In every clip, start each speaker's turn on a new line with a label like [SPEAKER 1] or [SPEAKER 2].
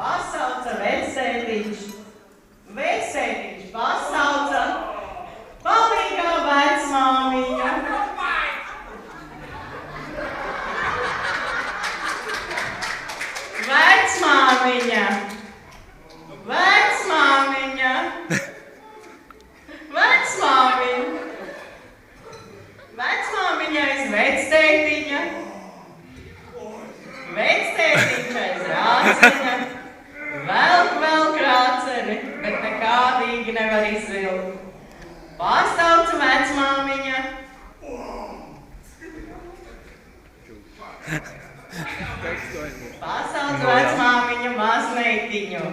[SPEAKER 1] Pasauca vectētiņš. Vectētiņš pasauca. Palīgā vecmāmiņa. Vecmāmiņa. Vecmāmiņa. Vecmāmiņa. Vecmāmiņa aiz vectētiņa. Vectētiņš aiz rāceņa. Vēl krāceni, bet nekādīgi nevar izvilkt. Pasauca vecmāmiņa. Pasauca vecmāmiņa mazmeitiņu.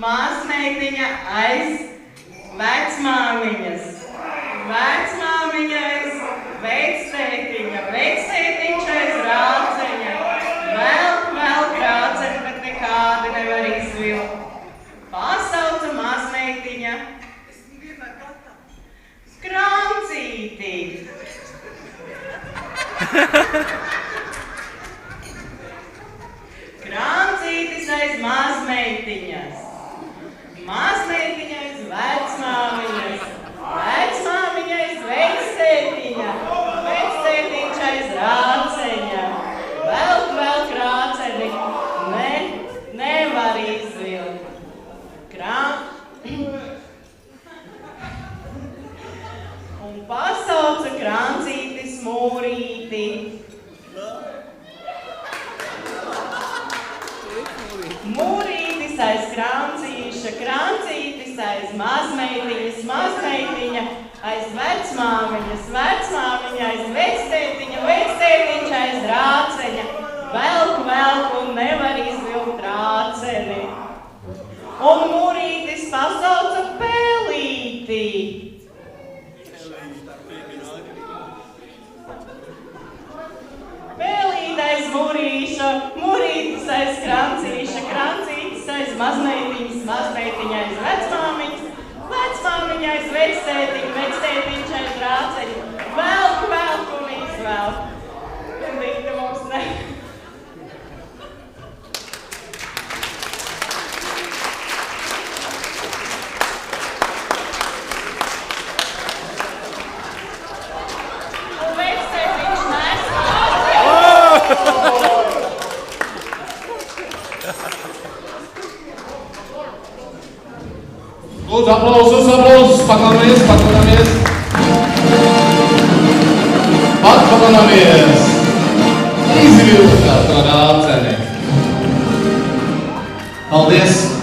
[SPEAKER 1] Mazmeitiņa aiz vecmāmiņas. Vecmāmiņa aiz vectētiņa. Vectētiņš aiz rāceņa. Vēl krāceni, bet nekādi nevar izvilkt. Pasauca mazmeitiņa. Krancīti. Krancītis aiz mazmeitiņas. Mazmeitiņa aiz vecmāmiņas. Vecmāmiņa aiz vectētiņa. Vectētiņš aiz rāceņa. Vēl krāceni. Nevar izvilkt. Un pasauca krancītis mūrīti. Mūrītis aiz krancīša, krancītis aiz mazmeitiņas, mazmeitiņa aiz vecmāmiņas, vecmāmiņa aiz vectētiņa, vectētiņš aiz rāceņa. Velk un nevar izvilkt rāceni. Un mūrītis pasauca pelīti. Pelīt aiz mūrīša, mūrītis aiz krancīša, krancītis aiz mazmeitiņas, mazmeitiņa aiz vecmāmiņas, vecmāmiņa aiz vectētiņa, vectētiņš aiz rāceņa. Velk un izvelk. Un Dita mums ne.
[SPEAKER 2] Lūdzu, aplausus, paklanamies. Paklanamies. Izvilktā to rāceni. Paldies.